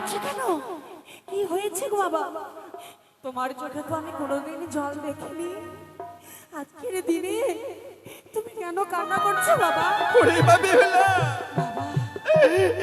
কাঁদছো কেন? কি হয়েছে গো বাবা? তোমার চোখে তো আমি কোনোদিন জল দেখিনি, আজকের দিনে তুমি কেন কান্না করছো বাবা? ওরে মা বেহুলা,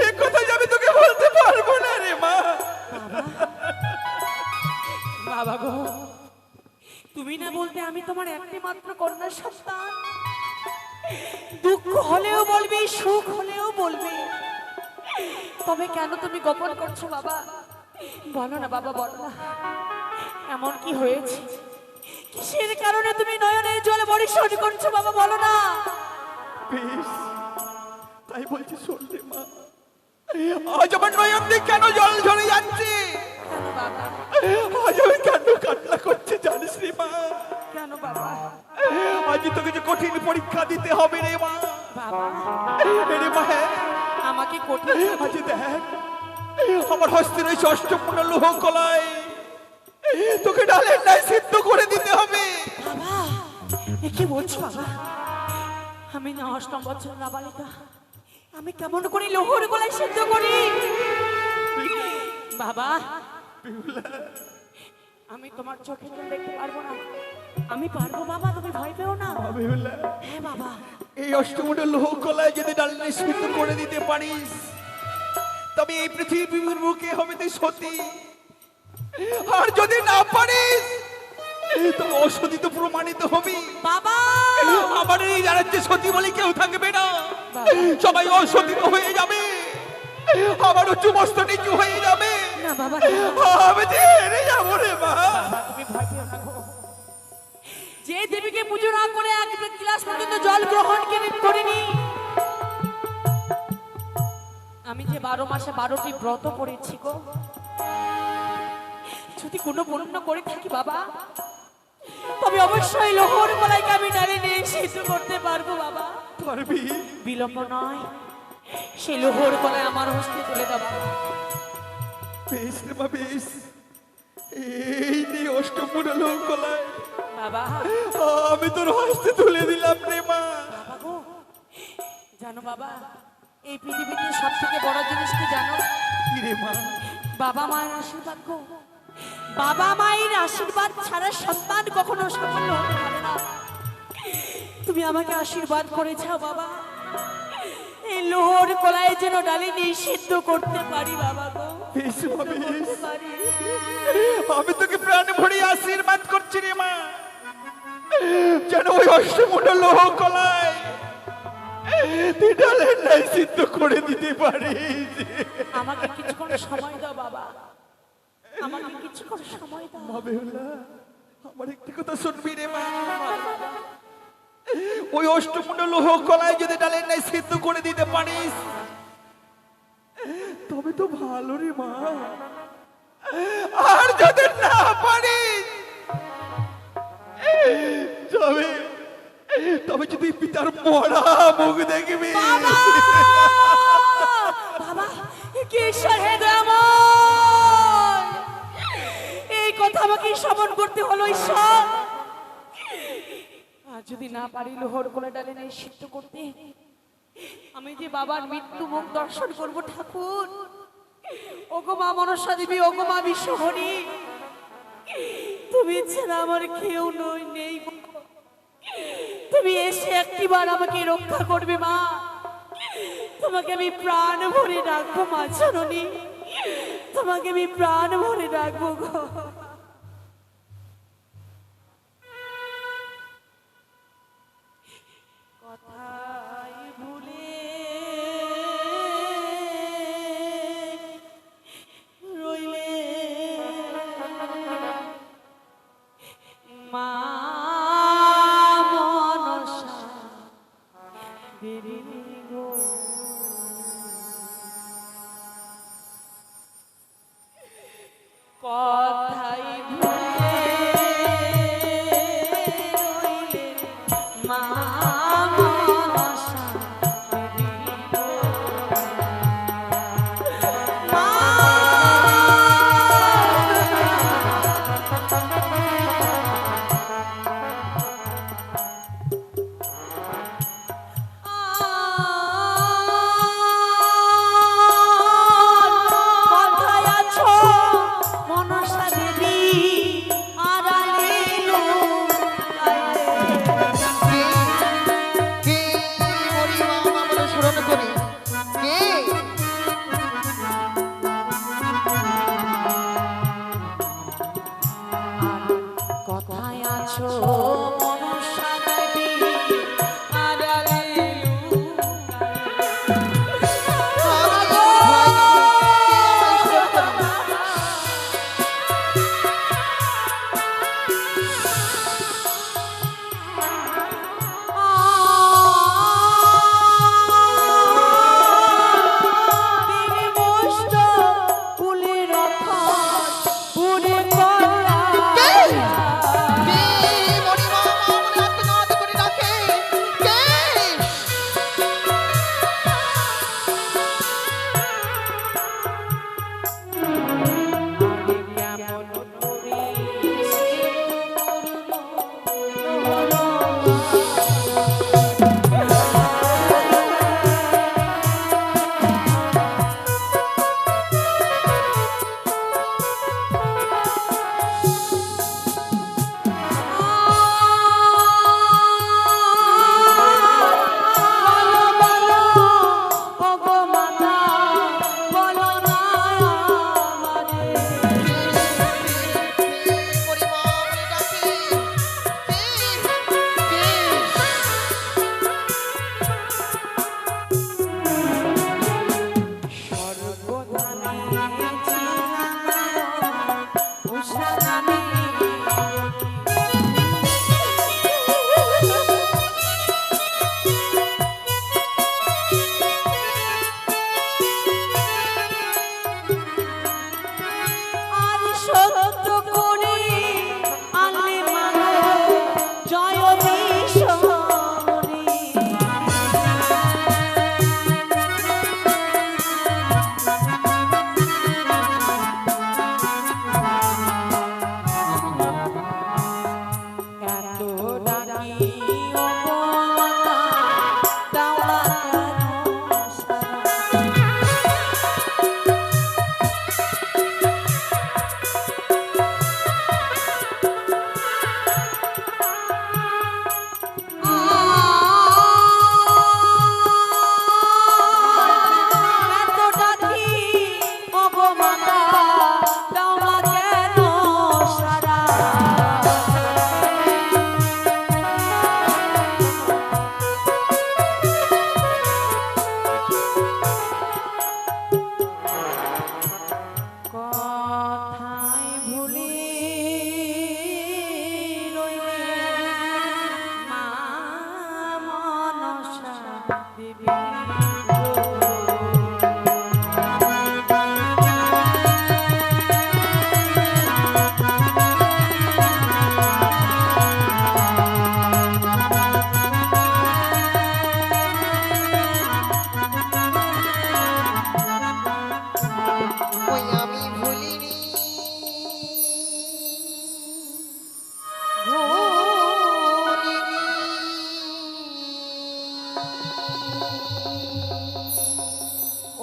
এই কথা যে আমি তোকে বলতে পারবো না রে মা। বাবা গো, তুমি না বলতে আমি তোমার একটি মাত্র কন্যা সন্তান। দুঃখ হলেও বলবি, সুখ হলেও বলবি, তবে কেন তুমি গোপন করছো বাবা? বলো না বাবা, বলো না, এমন কি হয়েছে? কিসের কারণে তুমি নয়নের জলে বরিশন করছো বাবা? বলো না। বেশ, তাই বলছি শোন রে মা, আজ আমার নয়ন দিয়ে কেন জল ঝরে যাচ্ছে? কেন বাবা? আজ আমি কেন কান্না করছে জানিস রে মা? কেন বাবা? আজ তোকে যে কঠিন পরীক্ষা দিতে হবে রে মা। বাবা, রে মা, হ্যাঁ, আমাকে কঠিন আজ দেখ আমার হস্তে রয়েছে অষ্টপূর্ণ লোহ কলাই, তোকে ডালের নাই সিদ্ধ করে দিতে হবে। বাবা, এ কি বলছো বাবা? আমি না অষ্টম বছর নাবালিকা, আমি কেমন করে লোহর গলায় সিদ্ধ করি? বাবা, আমি তোমার চোখে জল দেখতে পারবো না। আমি পারবো বাবা, তুমি ভয় পেও না। হ্যাঁ বাবা, এই অষ্টমূর্ণ লোহ কলায় যদি ডালের নাই সিদ্ধ করে দিতে পারিস, তবে এই পৃথিবীর বুকে হবে তুই সতী। আর যদি না পারিস, তবে অসতী তো প্রমাণিত হবি। বাবা, আমার এই রাজ্যে সতী বলে কেউ থাকবে না, সবাই অসতী হয়ে যাবে, আমার উচ্চ মস্ত নিচু হয়ে যাবে। না বাবা, আমি যে হেরে যাবো রে মা। তুমি ভয় পেও না গো। যে দেবীকে পুজো না করে এক গ্লাস পর্যন্ত জল গ্রহণ করিনি, আমি যে 12 মাসে 12টি ব্রত করেছি গো, যদি কোনো পূর্ণ করে থাকি বাবা, তবে অবশ্যই লোহর গলায় আমি নারী নিয়ে সিদ্ধ করতে পারবো বাবা। পারবি? বিলম্ব নয়, সেই লোহর গলায় আমার হস্তে তুলে দাও বাবা। বেশ রে মা, বেশ, এই নে অষ্টমূর্ণ লোহ কলায় বাবা, আমি তোর হস্তে তুলে দিলাম রে মা। বাবা গো, জানো বাবা, এই পৃথিবীতে সব থেকে বড় জিনিস কি জানো? কি রে মা? বাবা মায়ের আশীর্বাদ গো। বাবা মায়ের আশীর্বাদ ছাড়া সন্তান কখনো সাফল্য হতে পারে না। তুমি আমাকে আশীর্বাদ করে যাও বাবা, এই লোহর কলায় যেন ডালি নিষিদ্ধ করতে পারি বাবা গো। বেশ মা, বেশ, পারি। আমি তোকে প্রাণ ভরে আশীর্বাদ করছি রে মা, যেন ওই অষ্টমূর্ণ লোহ কলায় তুই ডালের নাই সিদ্ধ করে দিতে পারিস। আমাকে কিছুক্ষণ সময় দাও বাবা, আমাকে কিছুক্ষণ সময় দাও। মা বেহুলা, আমার একটি কথা শুনবি রে মা, ওই অষ্টমূর্ণ লোহ কলায় যদি ডালের নাই সিদ্ধ করে দিতে পারিস, তবে তো ভালো রে মা। আর যদি না পারিস, তবে তবে যদি পিতার মরা মুখ দেখবি। বাবা, কি ঈশ্বর হে দয়াময়, এই কথা আমাকে শ্রবণ করতে হলো ঈশ্বর। আর যদি না পারি লোহর কোলে ডালে নেই সিদ্ধ করতে, আমি যে বাবার মৃত্যু মুখ দর্শন করব ঠাকুর। ওগো মা মনসা দেবী, ওগো মা বিশ্বহরি, তুমি ছাড়া আমার কেউ নেই। তুমি এসে একটিবার আমাকে রক্ষা করবে মা, তোমাকে আমি প্রাণ ভরে রাখবো মা জননী, তোমাকে আমি প্রাণ ভরে রাখবো গো। কথাই ভুলে রইলে মা মনসা দেবী গো। কথাই ভুলে রইলে মা মনসা দেবী গো। মা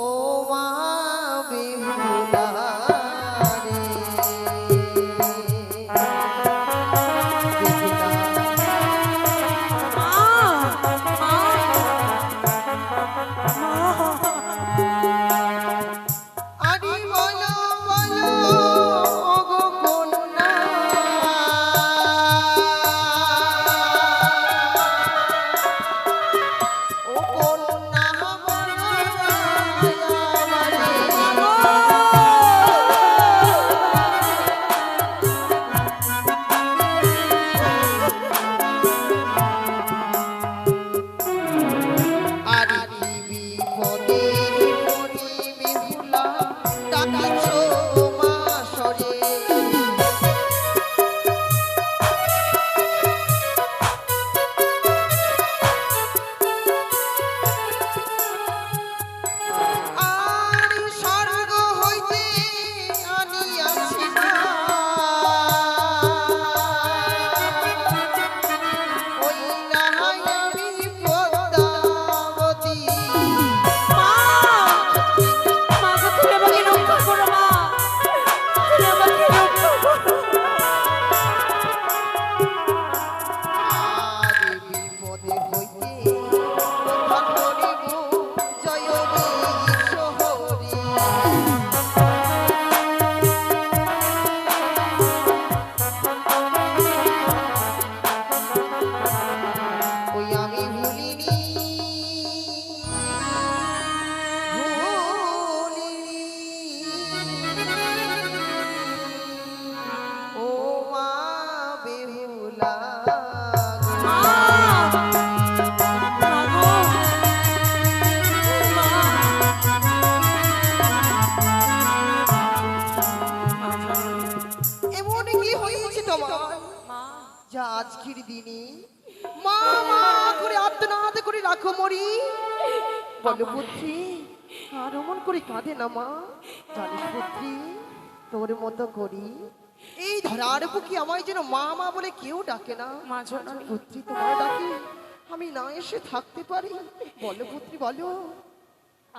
ও মা বেহুলা রে আরে বলো বলো ওগো কন্যা ও কন্যা আরে বিপদের পরি বিহুলা ডাকিছ মা সরে আর স্বর্গ হইতে আনিয়াছি না ওই নাহাই বিপদাবতী মা গো, তুমি আমাকে রক্ষা করো মা, তুমি আমাকে রক্ষা করো। আর বিপদে হইতে কথা করিব জয় শহরে ওই আমি ভুলিনি ও মা বেহুলা মা, মা গো, মা। এমন কি হয়েছে তোমার মা, যা আজকের দিনে মা মা করে আত্মনাদ করে রাখো মরি বলো পুত্রী আর অমন করে কাঁদে না মা জানিস পুত্রী তোর মতো করি এই ধরার বুকে আমায় যেন মা মা বলে কেউ ডাকে না মা জননী। পুত্রী তোমার ডাকে আমি না এসে থাকতে পারি বলো পুত্রী বলো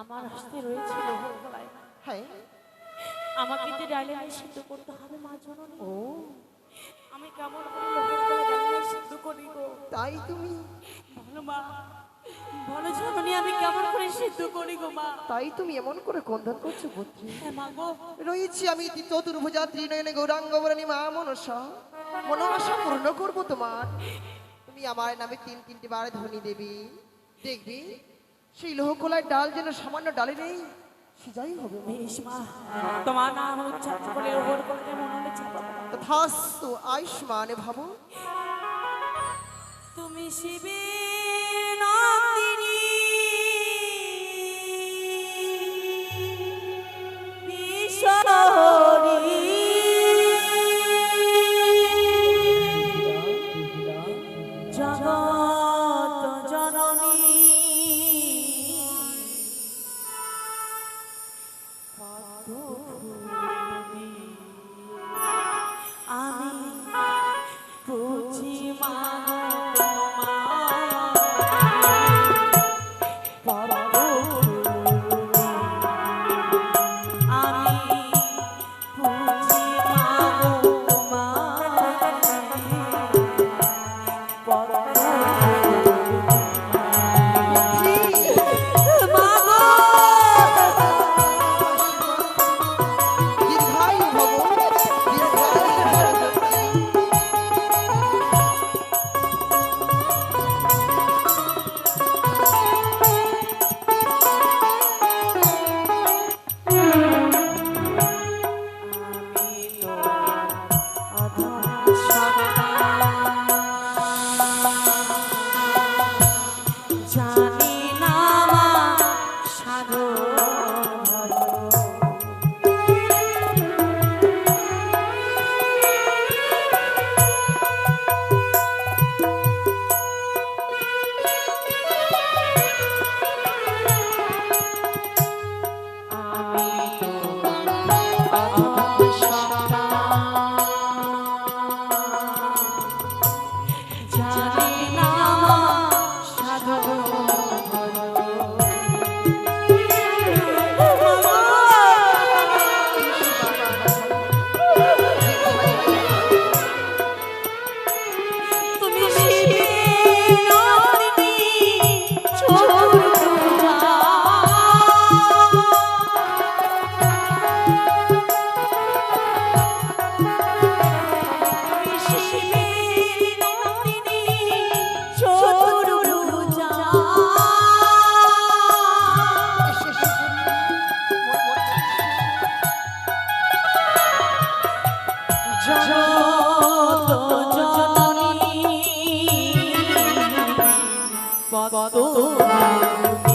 আমার হস্তে রয়েছিল গলায়। হ্যাঁ আমাকে যে ডালে সিদ্ধ করতে হবে মা জননী। ও আমি কেমন করে লোকের গলায় ডালে সিদ্ধ করি গো? তাই তুমি বলো মা, বলো জননী, আমি কেমন করে সিদ্ধ করি গো মা? তাই তুমি এমন করে কন্ধন করছো পুত্রী হ্যাঁ মা গো, রয়েছি আমি চতুর্ভুজা ত্রিনয়নে গৌরাঙ্গ বরণী মা মনসা মনোবাসা পূর্ণ করবো তোমার তুমি আমার নামে তিনটি বার ধ্বনি দেবী দেখবি সেই লোহকলায় ডাল যেন সামান্য ডালে নেই সিজাই হবে মা। বেশ মা, তোমার নাম উচ্চারণ করে ওপর করে মনে হলে চাপাবো। তথাস্তু আয়ুষ্মান ভাবো তুমি শিবে নন্দিনী বিশ্বহরি জগত জননী পদ্মভূমি আমি পুজি দীর্ঘায়ু ভব দীর্ঘায়ু জানি না মা সাধন জানি না মা সাধন পদ্ম আমি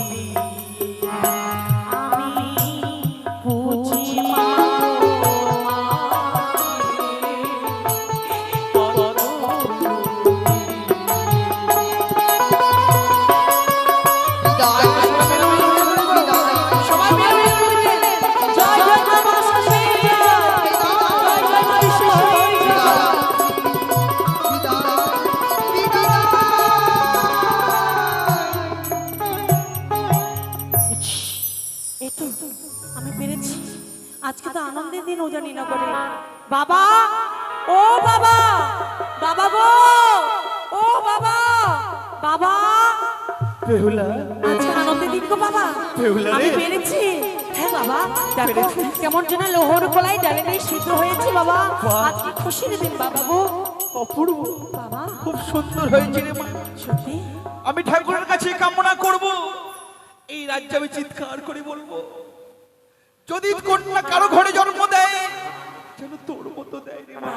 বুঝি মা বিদায় সবাই মিলে বলবেন জয় জয় মা মনসাদেবী জয় জয় মা বিশ্বহরী এই তো আমি পেরেছি। আজকে তো আনন্দের দিন ওজানি নগরে। বাবা, ও বাবা, বাবা গো, ও বাবা, বাবা, বেহুলা আজকে আনন্দের দিন গো বাবা। বেহুলা রে। আমি পেরেছি। হ্যাঁ বাবা, দেখো কেমন যেন লোহর কলাই ডালে নেই সিদ্ধ হয়েছে বাবা। আজকে খুশির দিন বাবা গো। অপূর্ব, বাবা খুব সুন্দর হয়েছে রে মা। সত্যি আমি ঠাকুরের কাছে কামনা করব, এই রাজ্যে আমি চিৎকার করে বলবো, যদি কন্যা কারো ঘরে জন্ম দেয় যেন তোর মতো দেয় রে মা।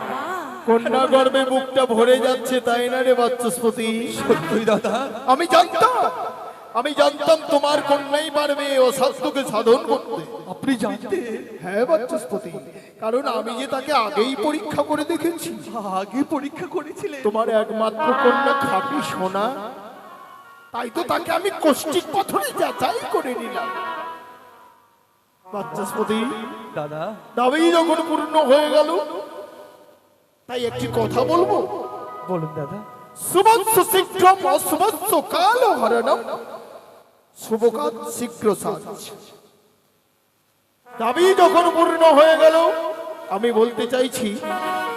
কন্যা গর্ভে বুকটা ভরে যাচ্ছে, তাই না রে বাচস্পতি? সত্যই দাদা, আমি জানতাম তোমার কন্যাই পারবে অসাধ্যকে সাধন করতে। আপনি জানতে হ্যাঁ বাচস্পতি, কারণ আমি যে তাকে আগেই পরীক্ষা করে দেখেছি। আগে পরীক্ষা করেছিলেন? তোমার একমাত্র কন্যা খাঁটি সোনা, তাই তো তাকে আমি কষ্টিক পাথরে যাচাই করে নিলাম। বাচস্পতি, দাদা দাবি যখন পূর্ণ হয়ে গেল, তাই একটি কথা বলবো। বলুন দাদা। শুভৎস শীঘ্রম অশুভৎস কাল হরণম, শুভকাজ শীঘ্র সাজ। দাবি যখন পূর্ণ হয়ে গেল, আমি বলতে চাইছি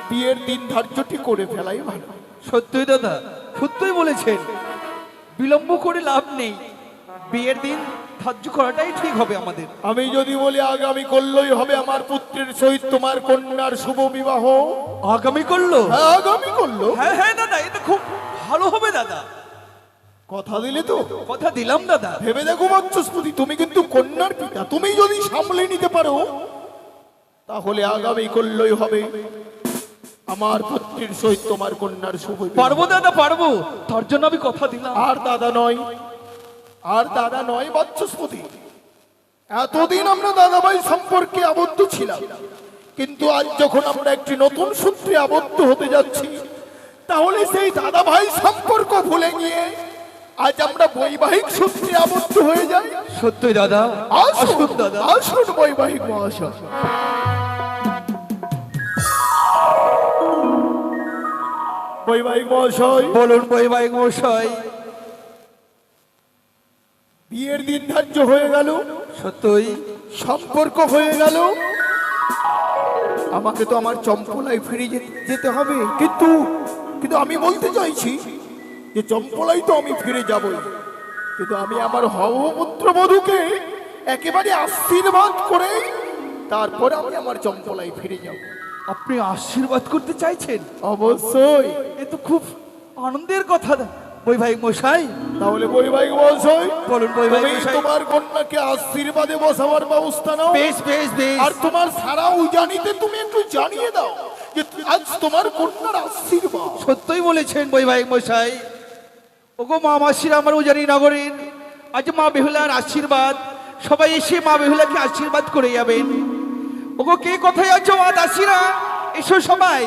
বিয়ের দিন ধার্যটি করে ফেলাই ভালো। সত্যই দাদা, সত্যই বলেছেন, বিলম্ব করে লাভ নেই, বিয়ের দিন ধার্য করাটাই ঠিক হবে আমাদের। আমি যদি বলি আগামী করলেই হবে আমার পুত্রের সহিত তোমার কন্যার শুভ বিবাহ। আগামী করলো? হ্যাঁ, আগামী করলো। হ্যাঁ হ্যাঁ দাদা, এটা খুব ভালো হবে দাদা। কথা দিলে তো? কথা দিলাম দাদা। ভেবে দেখো বাচস্পতি, তুমি কিন্তু কন্যার পিতা, তুমি যদি সামলে নিতে পারো তাহলে আগামী করলেই হবে আমার পুত্রের সহিত তোমার কন্যার শুভ বিবাহ। পারবো দাদা, পারবো, তার জন্য আমি কথা দিলাম। আর দাদা নয় বাচস্পতি, এতদিন আমরা দাদাভাই সম্পর্কে আবদ্ধ ছিলাম, কিন্তু আজ যখন আমরা একটি নতুন সূত্রে আবদ্ধ হতে যাচ্ছি, তাহলে সেই দাদাভাই সম্পর্ক ভুলে গিয়ে আজ আমরা বৈবাহিক সূত্রে আবদ্ধ হয়ে যাই। সত্যই দাদা, আসুন দাদা। আসুন বৈবাহিক মহাশয়। বৈবাহিক মহাশয়, বলুন বৈবাহিক মশাই। বিয়ের দিন ধার্য হয়ে গেল, সত্যই সম্পর্ক হয়ে গেল, আমাকে তো আমার চম্পলায় ফিরে যেতে হবে। কিন্তু কিন্তু আমি বলতে চাইছি যে চম্পলাই তো আমি ফিরে যাবই, কিন্তু আমি আমার হবপুত্র বধূকে একেবারে আশীর্বাদ করে তারপরে আমি আমার চম্পলায় ফিরে যাব। আপনি আশীর্বাদ করতে চাইছেন? অবশ্যই। এ তো খুব আনন্দের কথা বৈবাহিক মশাই। তাহলে বৈবাহিক মহাশয়, বলুন বৈবাহিক তুমি মশাই। তোমার কন্যাকে আশীর্বাদে বসাবার ব্যবস্থা নাও। বেশ বেশ বেশ। আর তোমার সারা উজানিতে তুমি একটু জানিয়ে দাও যে আজ তোমার কন্যার আশীর্বাদ। সত্যই বলেছেন বৈবাহিক মশাই। ওগো মা মাসিরা আমার উজানি নগরীর, আজ মা বেহুলার আশীর্বাদ, সবাই এসে মা বেহুলাকে আশীর্বাদ করে যাবেন। ওগো কে কোথায় আছো মা দাসীরা, এসো সবাই।